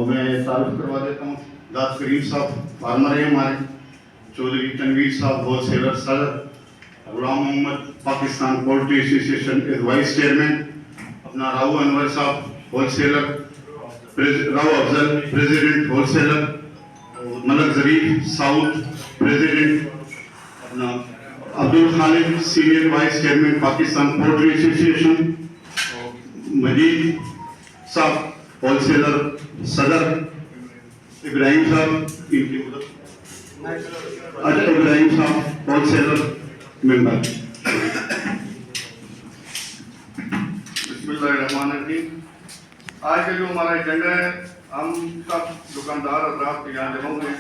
मैं तारुफ करवा देता हूँ। दाद करीम साहब फार्मर है हमारे, चौधरी तनवीर साहब होलसेलर सदर, Ghulam Mohammad Pakistan poultry association as vice chairman, अपना राव अनवर साहब wholesaler, Rao Afzal president wholesaler, Malik Zarif south president, अपना Abdul Khalid senior vice chairman Pakistan poultry association, Majeed साहब होलसेलर सदर, इब्राहिम साहब इनकी इब्राहिम साहब होलसेलर मेंबर। बिस्मिल्लाहिर्रहमानिर्रहीम। आज का जो हमारा एजेंडा है, हम सब दुकानदार हज़रात के यहाँ जमा हुए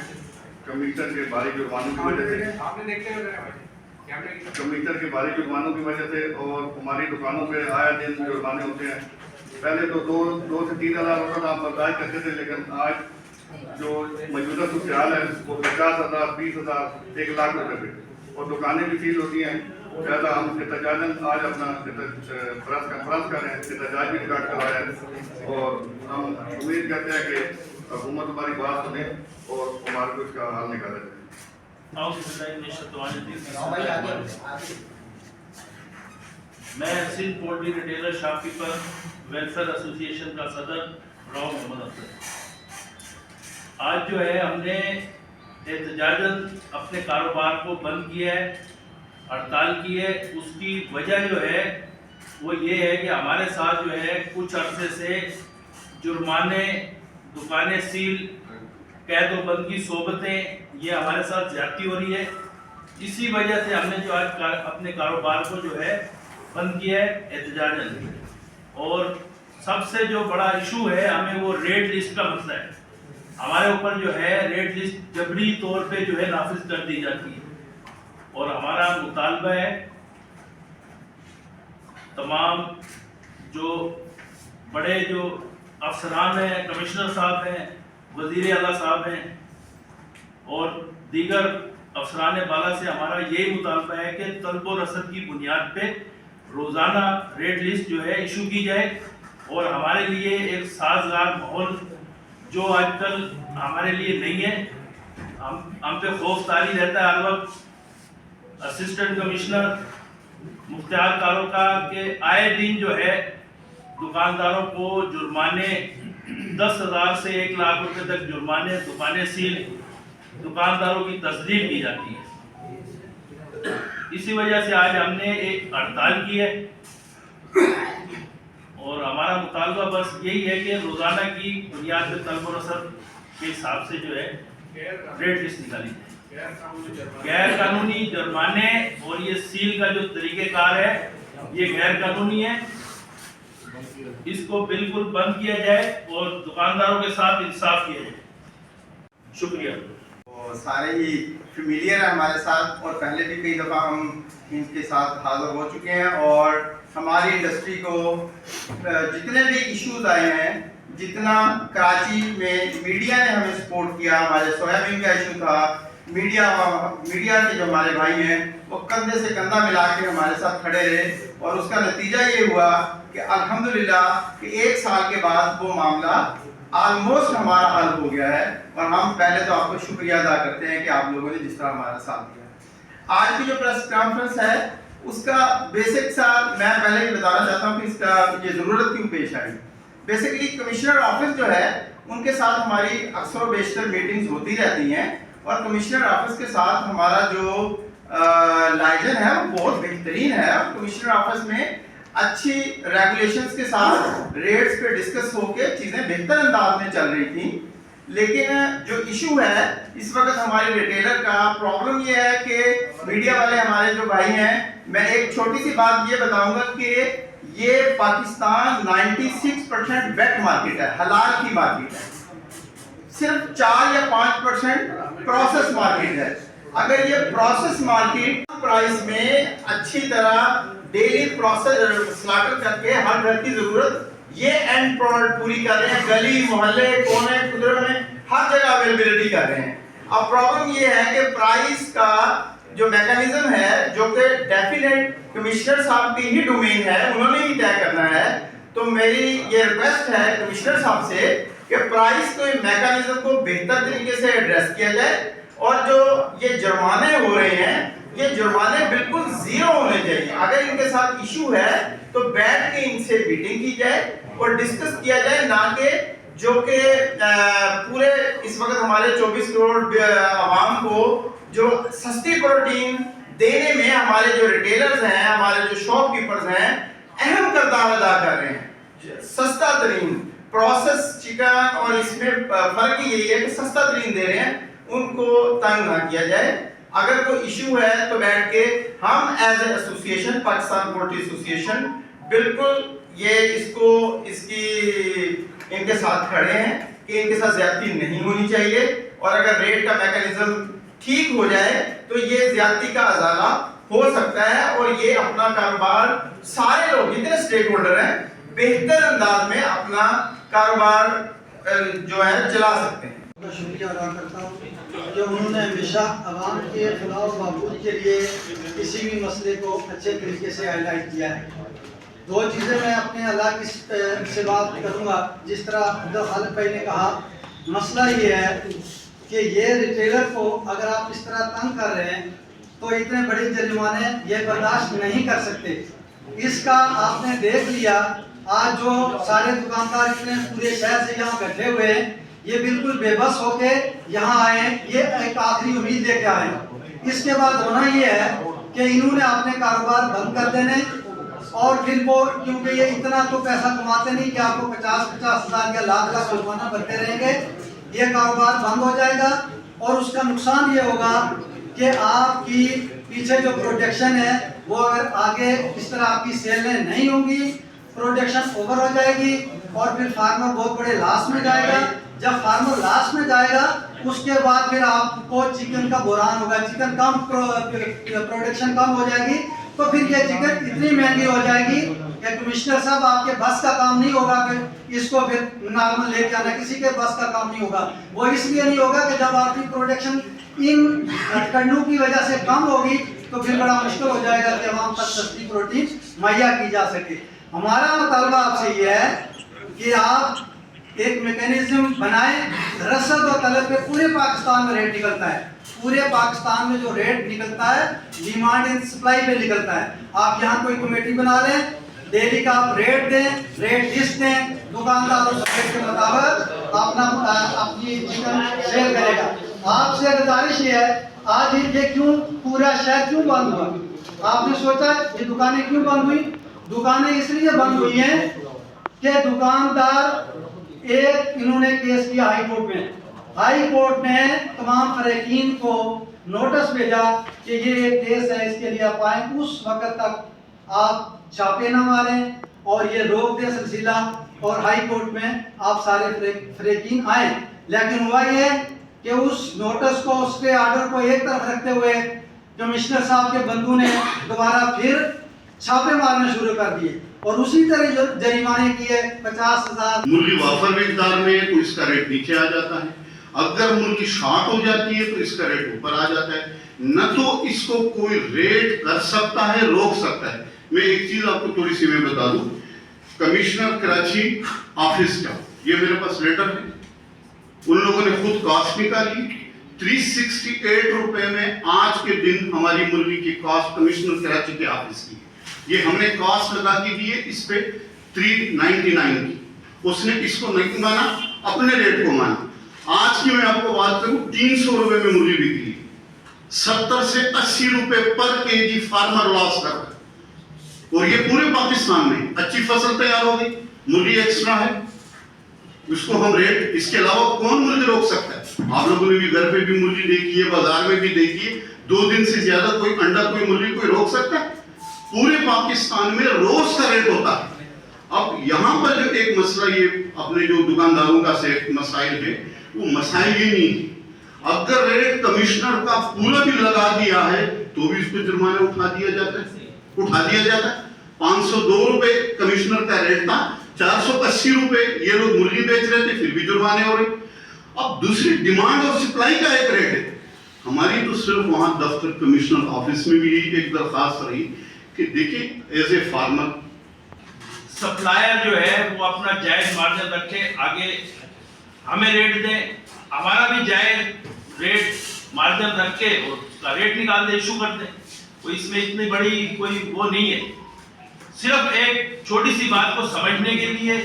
कमीशन के भारी जुर्मानों की वजह से और हमारी दुकानों पे आए दिन जुर्माने होते हैं। पहले तो दो से 3 हज़ार रुपये आप बर्दाश्त करते थे, लेकिन आज जो मौजूदा सूरत है वो 50,000, 20,000, 1 लाख रुपये पे, और दुकानें भी सील होती हैं। ज़्यादा हम एहतजाजन आज अपना प्रेस कॉन्फ्रेंस कर रहे हैं, एहतजाज भी रिकॉर्ड करवाया है, और हम उम्मीद करते हैं कि हुकूमत हमारी बात सुने और हमारे को इसका हल निकाला जाए। मैं Sindh poultry retailer shopkeeper welfare association का सदर राव मोहम्मद अफजल। आज जो है हमने एहतजाजन अपने कारोबार को बंद किया है, हड़ताल की है। उसकी वजह जो है वो ये है कि हमारे साथ जो है कुछ अरसे से जुर्माने, दुकानें सील, कैद व बंद की सोबतें, ये हमारे साथ ज्यादती हो रही है। इसी वजह से हमने जो आज अपने कारोबार को जो है बंद किया है एहतजाजन। और सबसे जो बड़ा इशू है हमें वो रेट लिस्ट का मसला है। हमारे ऊपर जो है रेट लिस्ट जबरी तौर पे जो है नाफिज कर दी जाती है, और हमारा मुतालबा है तमाम जो बड़े जो अफसरान हैं, कमिश्नर साहब हैं, वज़ीर आला साहब हैं और दीगर अफसरान बाला से हमारा यही मुतालबा है कि तलब व रसद की बुनियाद पे रोज़ाना रेट लिस्ट जो है इशू की जाए, और हमारे लिए एक साजगार माहौल जो आजकल हमारे लिए नहीं है। हम पे खौफ तारी रहता है हर वक्त। असिस्टेंट कमिश्नर मुख्तार कारों का के आए दिन जो है दुकानदारों को जुर्माने 10,000 से 1 लाख रुपए तक जुर्माने, दुकानें सील, दुकानदारों की तस्दीक की जाती है। इसी वजह से आज हमने एक हड़ताल की है, और हमारा मुतालबा बस यही है कि रोज़ाना की बुनियाद पे तलब व रसद के हिसाब से जो है रेट लिस्ट निकाली जाए। गैर कानूनी जुर्माने और ये सील का जो तरीक़ेकार है ये गैर कानूनी है, इसको बिल्कुल बंद किया जाए और दुकानदारों के साथ इंसाफ किया जाए। शुक्रिया। सारे ही फेमिलियर है हमारे साथ, और पहले भी कई दफ़ा हम इनके साथ हाज़िर हो चुके हैं। और हमारी इंडस्ट्री को जितने भी इश्यूज आए हैं, जितना कराची में मीडिया ने हमें सपोर्ट किया, हमारे सोयाबीन का इशू था, मीडिया के जो हमारे भाई हैं वो कंधे से कंधा मिला के हमारे साथ खड़े रहे, और उसका नतीजा ये हुआ कि अल्हम्दुलिल्लाह कि 1 साल के बाद वो मामला ऑलमोस्ट हमारा हल हो गया है। और हम पहले तो आपको शुक्रिया अदा करते हैं कि आप लोगों ने जिस तरह हमारा साथ दिया। आज की जो प्रेस कॉन्फ्रेंस है उसका बेसिक सा मैं पहले ही बताना चाहता हूँ कि इसका ये ज़रूरत क्यों पेश आई। बेसिकली कमिश्नर ऑफिस जो है उनके साथ हमारी अक्सर व बेशतर मीटिंग्स होती रहती हैं, और कमिश्नर ऑफिस के साथ हमारा जो लाइजन है वो बहुत बेहतरीन है। और कमिश्नर ऑफिस में अच्छी रेगुलेशंस के साथ रेट्स पे डिस्कस होके चीज़ें बेहतर अंदाज में चल रही थी। लेकिन जो इशू है इस वक्त हमारे रिटेलर का प्रॉब्लम ये है कि मीडिया वाले हमारे जो भाई हैं, मैं एक छोटी सी बात ये बताऊंगा कि ये पाकिस्तान 96% वेट मार्केट है, हलाल की मार्केट है। सिर्फ 4 या 5% प्रोसेस मार्केट है। अगर ये प्रोसेस मार्केट प्राइस में अच्छी तरह डेली प्रोसेस स्लाटर करके हर घर की जरूरत ये एंड प्रोडक्ट पूरी कर रहे हैं, गली मोहल्ले कोने कुदरत में हर जगह अवेलेबिलिटी कर रहे हैं। अब प्रॉब्लम ये है कि प्राइस का जो मैकेनिज्म है, जो कि डेफिनेट कमिश्नर साहब की ही डोमेन है, उन्होंने ही तय करना है। तो मेरी ये रिक्वेस्ट है कमिश्नर साहब से کہ پرائس کو میکانزم کو بہتر طریقے سے ایڈریس کیا جائے اور جو یہ جرمانے ہو رہے ہیں یہ جرمانے بالکل زیرو ہونے چاہیے. اگر ان کے ساتھ ایشو ہے تو بیٹھ کے ان سے میٹنگ کی جائے اور ڈسکس کیا جائے, نہ کہ جو کہ پورے اس وقت ہمارے 24 کروڑ عوام کو جو سستی پروٹین دینے میں ہمارے جو ریٹیلرز ہیں, ہمارے جو شاپ کیپرز ہیں, اہم کردار ادا کر رہے ہیں. سستا ترین پروسیس چکن اور اس میں فرق یہی ہے کہ سستا ترین دے رہے ہیں, ان کو تنگ نہ کیا جائے. اگر کوئی ایشو ہے تو بیٹھ کے ہم as a association, Pakistan poultry association, بالکل یہ اس کی ان کے ساتھ کھڑے ہیں کہ ان کے ساتھ زیادتی نہیں ہونی چاہیے, اور اگر ریٹ کا میکانزم ٹھیک ہو جائے تو یہ زیادتی کا ازالہ ہو سکتا ہے, اور یہ اپنا کاروبار سارے لوگ جتنے اسٹیک ہولڈر ہیں بہتر انداز میں اپنا کاروبار جو ہے چلا سکتے ہیں. کا شکریہ ادا کرتا ہوں کہ انہوں نے ہمیشہ عوام کے فلاح و بہبود کے لیے کسی بھی مسئلے کو اچھے طریقے سے ہائی لائٹ کیا ہے. دو چیزیں میں اپنے اللہ کی سے بات کروں گا. جس طرح عبدالخالق بھائی نے کہا, مسئلہ یہ ہے کہ یہ ریٹیلر کو اگر آپ اس طرح تنگ کر رہے ہیں تو اتنے بڑے جرمانے یہ برداشت نہیں کر سکتے. اس کا آپ نے دیکھ لیا, آج جو سارے دکاندار اتنے پورے شہر سے یہاں بیٹھے ہوئے ہیں یہ بالکل بے بس ہو کے یہاں آئے ہیں, یہ ایک آخری امید لے کے آئے ہیں. اس کے بعد ہونا یہ ہے کہ انہوں نے اپنے کاروبار بند کر دینے, اور پھر وہ کیونکہ یہ اتنا تو پیسہ کماتے نہیں کہ آپ کو 50,000 یا لاکھ جرمانہ بھرتے رہیں گے, یہ کاروبار بند ہو جائے گا. اور اس کا نقصان یہ ہوگا کہ آپ کی پیچھے جو پروڈکشن ہے وہ اگر آگے اس طرح آپ کی سیلیں نہیں ہوں گی, پروڈکشن اوور ہو جائے گی, اور پھر فارمر بہت بڑے لاس میں جائے گا. جب فارمر لاس میں جائے گا اس کے بعد پھر آپ کو چکن کا بحران ہوگا, چکن کم پروڈکشن کم ہو جائے گی, تو پھر یہ چکن اتنی مہنگی ہو جائے گی کہ کمشنر صاحب آپ کے بس کا کام نہیں ہوگا کہ اس کو پھر نارمل لے کے آنا, کسی کے بس کا کام نہیں ہوگا. وہ اس لیے نہیں ہوگا کہ جب آپ کی پروڈکشن ان کنڈوں کی وجہ سے کم ہوگی تو پھر بڑا مشکل ہو جائے گا کہ عوام تک سستی پروٹین مہیا کی جا سکے. ہمارا مطالبہ آپ سے یہ ہے کہ آپ ایک میکینزم بنائیں. رسد و طلب پہ پورے پاکستان میں ریٹ نکلتا ہے, پورے پاکستان میں جو ریٹ نکلتا ہے ڈیمانڈ اینڈ سپلائی پہ نکلتا ہے. آپ یہاں کوئی کمیٹی بنا لیں, ڈیلی کا آپ ریٹ دیں, ریٹ لسٹ دیں, دکاندار اس ریٹ کے مطابق اپنی چکن سیل کرے گا. آپ سے گزارش یہ ہے, آج یہ کیوں پورا شہر کیوں بند ہوا, آپ نے سوچا یہ دکانیں کیوں بند ہوئی؟ دکانیں اس لیے بند ہوئی ہیں کہ دکاندار ایک انہوں نے کیس کیا ہائی کورٹ میں. ہائی کورٹ نے تمام فریقین کو نوٹس بھیجا کہ یہ ایک کیس ہے, اس کے لیے آپ آئیں, اس وقت تک آپ چھاپے نہ ماریں اور یہ روک دیں سلسلہ, اور ہائی کورٹ میں آپ سارے فریقین آئیں. لیکن ہوا یہ کہ اس نوٹس کو, اس کے آرڈر کو ایک طرف رکھتے ہوئے کمشنر صاحب کے بندوں نے دوبارہ پھر چھاپے مارنے شروع کر دیے, اور اسی طرح جریمانے کیے 50,000. مرغی وافر مقدار میں ہے تو اس کا ریٹ نیچے آ جاتا ہے, اگر مرغی شارٹ ہو جاتی ہے تو اس کا ریٹ اوپر آ جاتا ہے. نہ تو اس کو کوئی ریٹ کر سکتا ہے, روک سکتا ہے. میں ایک چیز آپ کو تھوڑی سی میں بتا دوں, کمشنر کراچی آفس کا یہ میرے پاس لیٹر ہے, ان لوگوں نے خود کاسٹ نکالی, 368 روپے میں آج کے دن ہماری مرغی کی کاسٹ کمشنر کراچی کے آفس کی, یہ ہم نے کاسٹ لگا کے دی ہے اس پہ 399 کی. اس نے اس کو نہیں مانا, اپنے ریٹ کو مانا. آج کی میں آپ کو بات کروں 300 روپے میں مرغی بکری, 70 سے 80 روپے پر کے جی فارمر لاس کر رہا ہے. اور یہ پورے پاکستان میں اچھی فصل تیار ہو گئی, مرغی ایکسٹرا ہے, اس کو ہم ریٹ, اس کے علاوہ کون مرغی روک سکتا ہے؟ آپ لوگوں نے بھی گھر پہ بھی مرغی دیکھی ہے, بازار میں بھی دیکھی ہے, 2 دن سے زیادہ کوئی انڈا کوئی مرغی کوئی روک سکتا ہے؟ پورے پاکستان میں روز کا ریٹ ہوتا ہے. اب یہاں پر جو ایک مسئلہ یہ اپنے جو دکانداروں کا سے مسائل ہے, وہ مسائل یہ نہیں ہے. اگر ریٹ کمشنر کا پورا بھی لگا دیا ہے تو بھی اس پہ جرمانہ اٹھا دیا جاتا ہے. 502 روپے کمشنر کا ریٹ تھا, 480 روپے یہ لوگ مرغی بیچ رہے تھے, پھر بھی جرمانے ہو رہے. اب دوسری ڈیمانڈ اور سپلائی کا ایک ریٹ ہے. ہماری تو صرف وہاں دفتر کمشنر آفس میں بھی یہی ایک درخواست رہی کہ دیکھیں ایز اے فارمر سپلائر جو ہے وہ اپنا جائز مارجن رکھے, آگے हमें रेट दें, हमारा भी जायज रेट मार्जिन रख के और उसका रेट निकाल दे, इशू कर दें। तो इसमें इतनी बड़ी कोई वो नहीं है, सिर्फ एक छोटी सी बात को समझने के लिए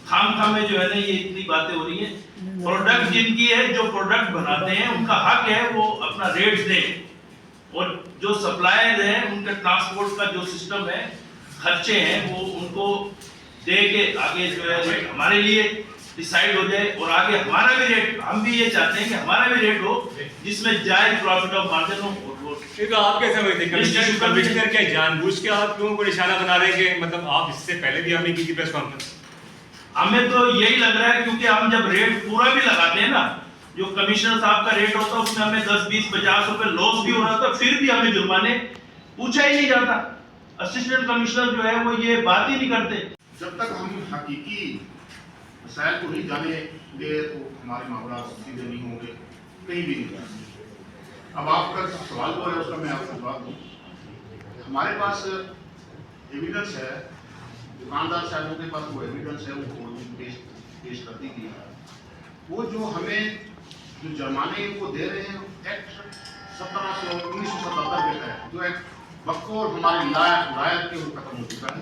खाम में जो है ना ये इतनी बातें हो रही है। प्रोडक्ट जिनकी है, जो प्रोडक्ट बनाते हैं उनका हक है वो अपना रेट दें, और जो सप्लायर हैं उनका ट्रांसपोर्ट का जो सिस्टम है, खर्चे हैं, वो उनको दे के आगे जो है रेट हमारे लिए डिसाइड हो जाए, और आगे हमारा भी रेट, हम भी ये चाहते हैं कि हमारा भी रेट हो जिसमें जायज प्रॉफिट ऑफ मार्जिन हो। तो आप कैसे समझते हैं कमिश्नर क्या जानबूझ के आप क्यों को निशाना बना रहे हैं कि मतलब आप इससे पहले भी हमने की थी प्रेस कॉन्फ्रेंस? हमें तो यही लग रहा है, क्योंकि हम जब रेट पूरा भी लगाते हैं ना, जो कमिश्नर साहब का रेट होता है उसमें हमें 10, 20, 50 रुपए लॉस भी हो रहा था, फिर भी हमें जुर्माने पूछा ही नहीं जाता। असिस्टेंट कमिश्नर जो है वो ये बात ही नहीं करते। जब तक हम हकीकी मसाइल को नहीं जानेंगे तो हमारे मामला सीधे नहीं होंगे, कहीं भी नहीं जाएंगे। अब आपका सवाल जो है उसका मैं आपको जवाब दूँ। हमारे पास एविडेंस है, दुकानदार साहबों के पास वो एविडेंस है, वो पेश कर दी गई है। वो जो हमें जो जुर्माने को दे रहे हैं एक्ट 1977 के तहत, जो एक्ट बक्को और हमारे लायर के खत्म हो चुका है,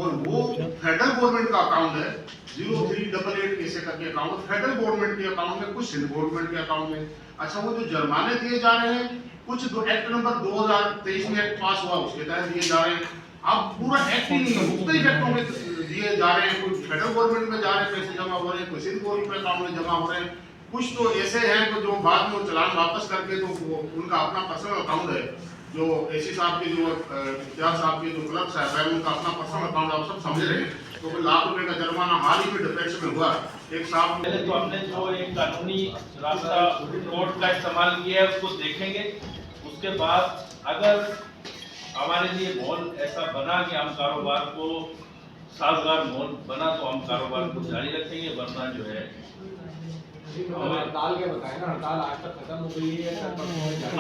और वो फेडरल गवर्नमेंट का अकाउंट है 0388 ऐसे करके अकाउंट, फेडरल गवर्नमेंट के अकाउंट में, कुछ सिंध गवर्नमेंट के अकाउंट में। अच्छा, वो जो जुर्माने दिए जा रहे हैं कुछ एक्ट नंबर 2023 में एक्ट पास हुआ उसके तहत दिए जा रहे हैं। अब पूरा एक्ट ही नहीं है, मुख्तलिफ एक्टों में दिए जा रहे हैं, कुछ फेडरल गवर्नमेंट में जा रहे हैं, पैसे जमा हो रहे हैं, कुछ सिंध गवर्नमेंट अकाउंट में जमा हो रहे हैं, कुछ तो ऐसे हैं कि जो बाद में चलान वापस करके तो वो उनका अपना पर्सनल अकाउंट है, जो एसी साहब के, जो इम्तियाज साहब के जो क्लर्क साहब है उनका अपना पर्सनल अकाउंट, आप सब समझ रहे हैं। तो लाख रुपए का जुर्माना हाल ही में डिफेंस में हुआ एक साहब। पहले तो हमने जो एक कानूनी रास्ता कोर्ट का इस्तेमाल किया है उसको देखेंगे, उसके बाद अगर हमारे लिए माहौल ऐसा बना कि हम कारोबार को साजगार माहौल बना तो हम कारोबार को जारी रखेंगे, वरना जो है हड़ताल के बताए ना, हड़ताल आज तक खत्म हो गई है।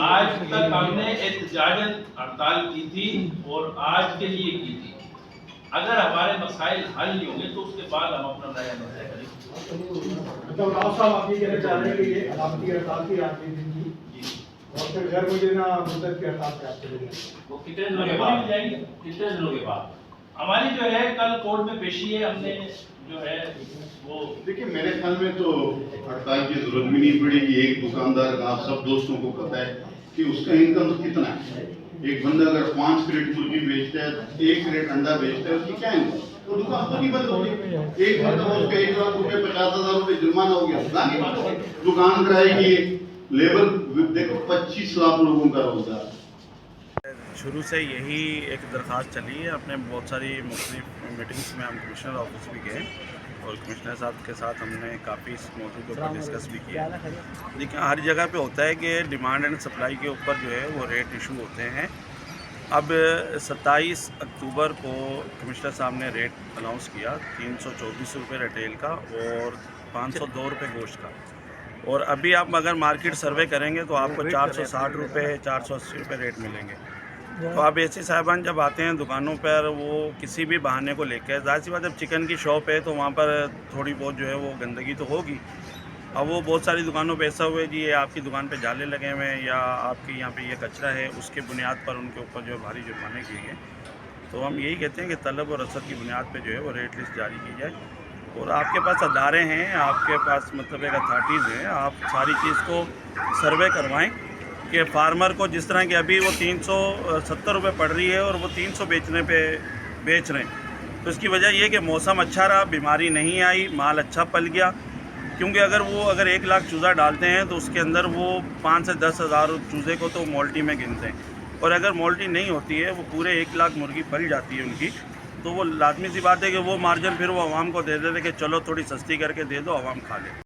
आज तक हमने एहतजाजन हड़ताल की थी और आज के लिए की थी। अगर हमारे मसाइल हल नहीं होंगे तो उसके बाद हम अपना नया मसला करेंगे। मतलब राव साहब आप ये कहना चाह रहे हैं कि ये आपकी हड़ताल थी आज के दिन की, और फिर घर मुझे ना मुद्दत की हड़ताल पे आप चले जाएंगे। वो कितने दिनों के बाद जाएंगे? कितने दिनों के बाद हमारी जो है कल कोर्ट में पेशी है, हमने जो है वो देखिए, मेरे ख्याल में तो हड़ताल की जरूरत भी नहीं पड़ेगी। एक दुकानदार का आप सब दोस्तों को पता है कि उसका इनकम कितना है। एक बंदा अगर 5 क्रेट मुर्गी बेचता है, 1 क्रेट अंडा बेचता है, उसकी क्या इनकम? तो दुकान तो नहीं बंद होगी। एक मतलब उसका 1 लाख रुपए 50,000 रुपए जुर्माना हो गया, दुकान कराएगी। लेबर देखो 25 लाख लोगों का रोजगार। शुरू से यही एक दरख्वास्त चली है। अपने बहुत सारी मुख्तलिफ मीटिंग्स में हम कमिश्नर ऑफिस भी गए और कमिश्नर साहब के साथ हमने काफ़ी इस मौजूद के ऊपर डिस्कस भी किया। देखिए, हर जगह पे होता है कि डिमांड एंड सप्लाई के ऊपर जो है वो रेट इशू होते हैं। अब 27 अक्टूबर को कमिश्नर साहब ने रेट अनाउंस किया 324 रुपये रिटेल का और 502 रुपये गोश्त का, और अभी आप अगर मार्केट सर्वे करेंगे तो आपको 460 रुपये 480 रुपये रेट मिलेंगे। तो अब एसी साहबान जब आते हैं दुकानों पर, वो किसी भी बहाने को लेकर, जाहिर सी बात जब चिकन की शॉप है तो वहाँ पर थोड़ी बहुत जो है वो गंदगी तो होगी। अब वो बहुत सारी दुकानों पे ऐसा हुआ है जी ये आपकी दुकान पे जाले लगे हुए हैं या आपके यहाँ पे ये कचरा है, उसके बुनियाद पर उनके ऊपर जो है भारी जुर्माने किए गए। तो हम यही कहते हैं कि तलब और रसद की बुनियाद पे जो है वो रेट लिस्ट जारी की जाए, और आपके पास अदारे हैं, आपके पास मतलब एक अथॉरिटीज़ हैं, आप सारी चीज़ को सर्वे करवाएँ कि फार्मर को जिस तरह की अभी वो 370 रुपये पड़ रही है और वो 300 बेचने पे बेच रहे हैं। तो इसकी वजह ये कि मौसम अच्छा रहा, बीमारी नहीं आई, माल अच्छा पल गया। क्योंकि अगर 1 लाख चूज़ा डालते हैं तो उसके अंदर वो 5 से 10 हज़ार चूज़े को तो मोल्टी में गिनते हैं, और अगर मोल्टी नहीं होती है वो पूरे 1 लाख मुर्गी पल जाती है उनकी, तो वो लाजमी सी बात है कि वो मार्जिन फिर वो आवाम को दे देते कि चलो थोड़ी सस्ती करके दे दो, आवाम खा ले।